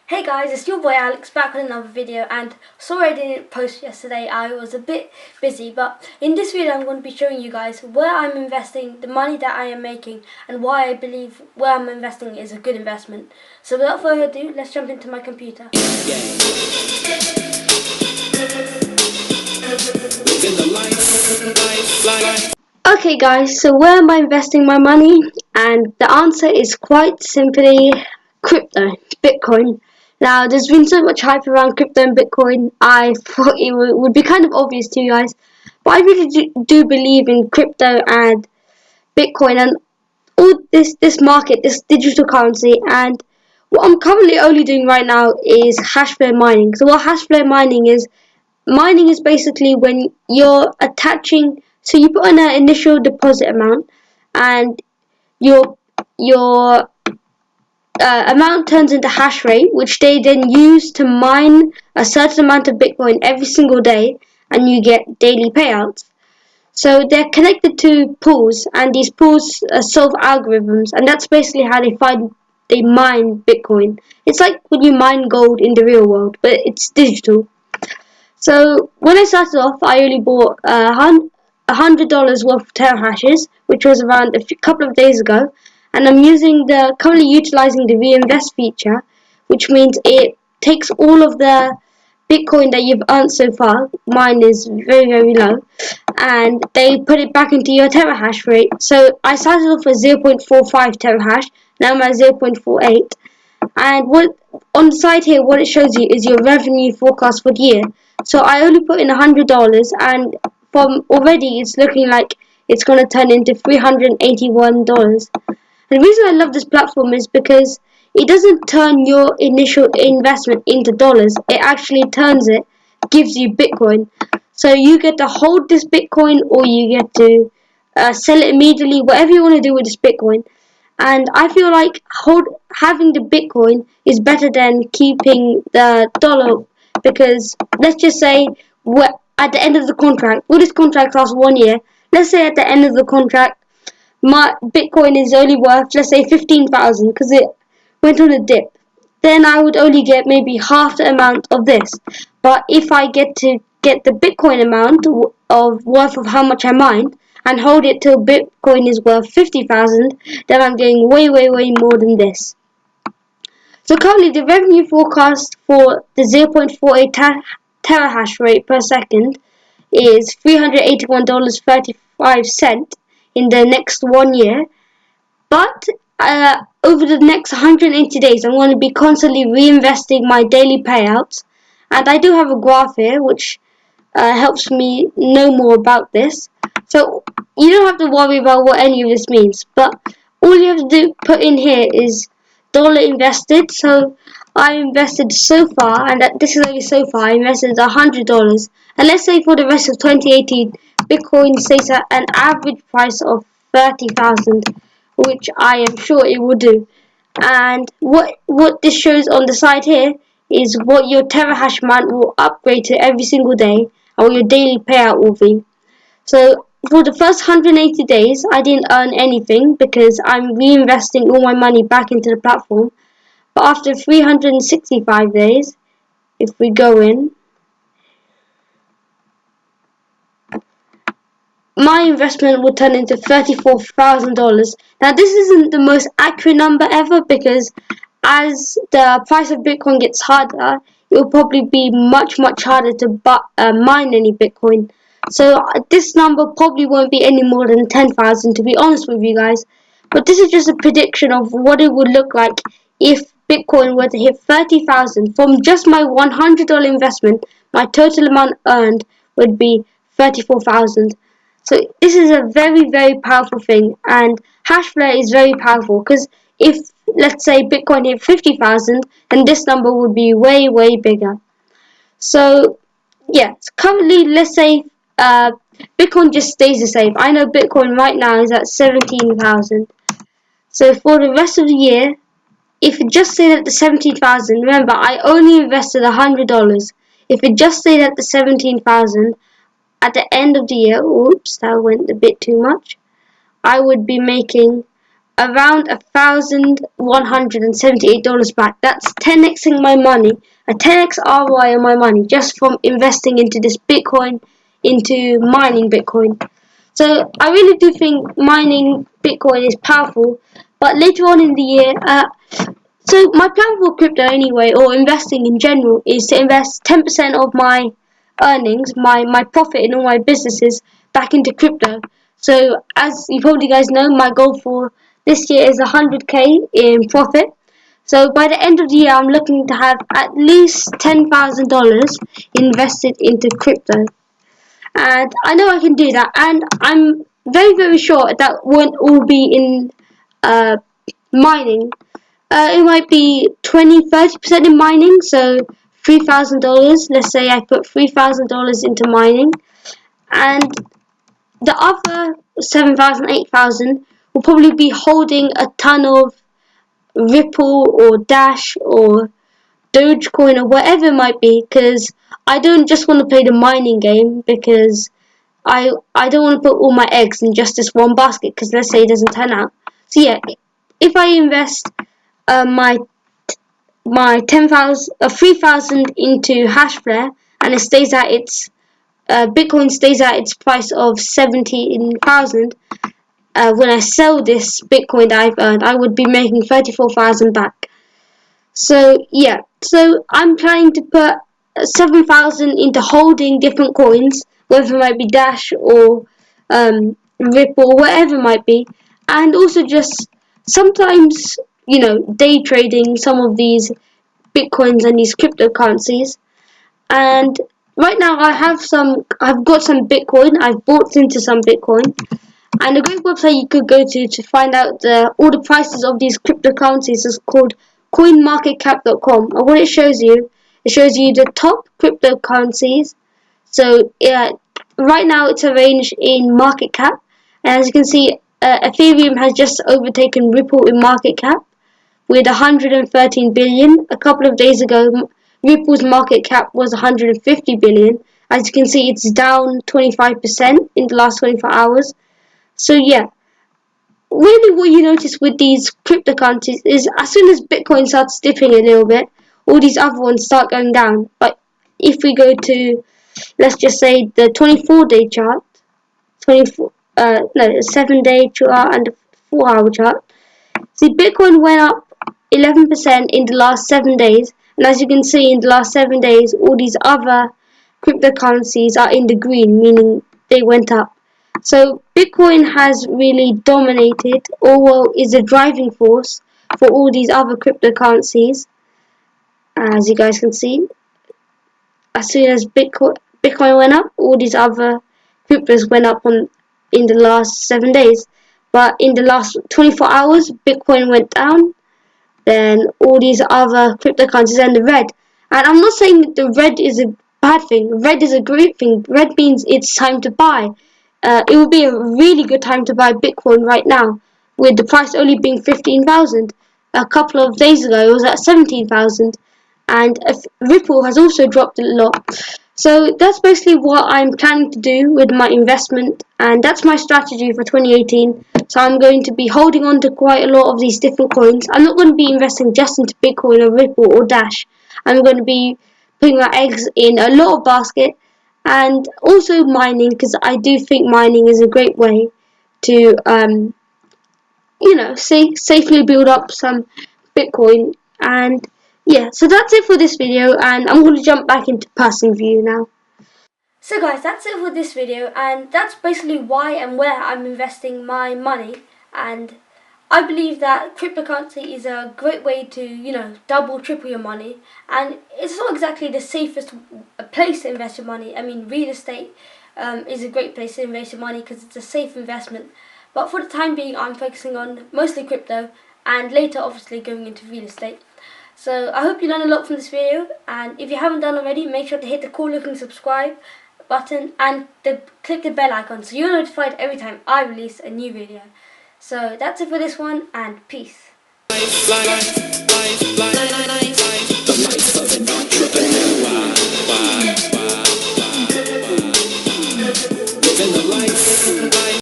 Hey guys, it's your boy Alex back with another video, and sorry I didn't post yesterday. I was a bit busy, but in this video I'm going to be showing you guys where I'm investing the money that I am making and why I believe where I'm investing is a good investment. So without further ado, let's jump into my computer. Okay guys, so where am I investing my money? And the answer is quite simply crypto, Bitcoin. Now, there's been so much hype around crypto and Bitcoin, I thought it would be kind of obvious to you guys. But I really do believe in crypto and Bitcoin and all this market, this digital currency. And what I'm currently only doing right now is hash flare mining. So what hash flare mining is basically when you're attaching, so you put in an initial deposit amount and your amount turns into hash rate, which they then use to mine a certain amount of Bitcoin every single day, and you get daily payouts. So they're connected to pools, and these pools solve algorithms, and that's basically how they mine Bitcoin. It's like when you mine gold in the real world, but it's digital. So when I started off, I only bought $100 worth of terahashes, which was around a couple of days ago, and I'm currently utilizing the reinvest feature, which means it takes all of the Bitcoin that you've earned so far. Mine is very, very low, and they put it back into your terahash rate. So I started off with 0.45 terahash. Now I'm at 0.48. And what on the side here, what it shows you is your revenue forecast for the year. So I only put in $100, and from already it's looking like it's going to turn into $381. And the reason I love this platform is because it doesn't turn your initial investment into dollars. It actually gives you Bitcoin. So you get to hold this Bitcoin, or you get to sell it immediately, whatever you want to do with this Bitcoin. And I feel like having the Bitcoin is better than keeping the dollar, because let's just say at the end of the contract, this contract lasts 1 year. Let's say at the end of the contract, my Bitcoin is only worth, let's say, 15,000 because it went on a dip. Then I would only get maybe half the amount of this. But if I get to get the Bitcoin amount of worth of how much I mined, and hold it till Bitcoin is worth 50,000, then I'm getting way, way, way more than this. So currently the revenue forecast for the 0.48 terahash rate per second is $381.35 in the next 1 year. But over the next 180 days, I'm going to be constantly reinvesting my daily payouts. And I do have a graph here which helps me know more about this. So you don't have to worry about what any of this means, but all you have to put in here is dollar invested. So I invested so far, and this is only so far, I invested $100. And let's say for the rest of 2018, Bitcoin stays at an average price of 30,000, which I am sure it will do. And what this shows on the side here is what your terahash amount will upgrade to every single day, and what your daily payout will be. So for the first 180 days, I didn't earn anything because I'm reinvesting all my money back into the platform. But after 365 days, if we go in, my investment will turn into $34,000. Now this isn't the most accurate number ever, because as the price of Bitcoin gets harder, it will probably be much, much harder to mine any Bitcoin. So this number probably won't be any more than 10,000, to be honest with you guys. But this is just a prediction of what it would look like if Bitcoin were to hit 30,000. From just my $100 investment, my total amount earned would be 34,000. So this is a very, very powerful thing, and Hashflare is very powerful because if, let's say, Bitcoin hit 50,000, then this number would be way, way bigger. So yeah, currently, let's say Bitcoin just stays the same. I know Bitcoin right now is at 17,000. So for the rest of the year, if it just stayed at the 17,000, remember I only invested $100. If it just stayed at the 17,000, at the end of the year, oops, that went a bit too much, I would be making around $1,178 back. That's 10xing my money, a 10x ROI on my money just from investing into this Bitcoin, into mining Bitcoin. So I really do think mining Bitcoin is powerful, but later on in the year, so my plan for crypto anyway, or investing in general, is to invest 10% of my earnings, my profit in all my businesses back into crypto. So as you probably guys know, my goal for this year is 100k in profit. So by the end of the year, I'm looking to have at least $10,000 invested into crypto. And I know I can do that, and I'm very, very sure that won't all be in uh, mining. It might be 20-30% in mining, so $3,000. Let's say I put $3,000 into mining, and the other 7,000, 8,000 will probably be holding a ton of Ripple or Dash or Dogecoin or whatever it might be, because I don't just want to play the mining game, because I don't want to put all my eggs in just this one basket, because let's say it doesn't turn out. So yeah, if I invest my 3,000 into Hashflare, and it stays at its Bitcoin stays at its price of 17,000. When I sell this Bitcoin that I've earned, I would be making 34,000 back. So yeah, so I'm planning to put 7,000 into holding different coins, whether it might be Dash or Ripple, whatever it might be, and also just sometimes, day trading some of these Bitcoins and these cryptocurrencies. And right now I've got some Bitcoin. I've bought into some Bitcoin, and a great website you could go to find out all the prices of these cryptocurrencies is called coinmarketcap.com. And what it shows you the top cryptocurrencies. So yeah, right now it's arranged in market cap, and as you can see, Ethereum has just overtaken Ripple in market cap with 113 billion. A couple of days ago, Ripple's market cap was 150 billion. As you can see, it's down 25% in the last 24 hours. So yeah, really what you notice with these cryptocurrencies is as soon as Bitcoin starts dipping a little bit, all these other ones start going down. But if we go to, let's just say, the 24-day chart, 7-day chart and the 4-hour chart, see, Bitcoin went up 11% in the last 7 days, and as you can see, in the last 7 days, all these other cryptocurrencies are in the green, meaning they went up. So Bitcoin has really dominated, or well, is a driving force for all these other cryptocurrencies. As you guys can see, as soon as Bitcoin went up, all these other cryptos went up in the last 7 days. But in the last 24 hours, Bitcoin went down. Then all these other cryptocurrencies are in the red. And I'm not saying that the red is a bad thing. Red is a great thing. Red means it's time to buy. It would be a really good time to buy Bitcoin right now, with the price only being 15,000. A couple of days ago, it was at 17,000, and Ripple has also dropped a lot. So that's basically what I'm planning to do with my investment, and that's my strategy for 2018. So I'm going to be holding on to quite a lot of these different coins. I'm not going to be investing just into Bitcoin or Ripple or Dash. I'm going to be putting my eggs in a lot of baskets, and also mining, because I do think mining is a great way to safely build up some Bitcoin. And yeah, so that's it for this video, and I'm going to jump back into person view now. So guys, that's it for this video, and that's basically why and where I'm investing my money. And I believe that cryptocurrency is a great way to, double, triple your money. And it's not exactly the safest place to invest your money. I mean, real estate is a great place to invest your money because it's a safe investment. But for the time being, I'm focusing on mostly crypto, and later obviously going into real estate. So I hope you learned a lot from this video, and if you haven't done already, make sure to hit the cool looking subscribe button and click the bell icon so you're notified every time I release a new video. So that's it for this one, and peace. The life of an entrepreneur.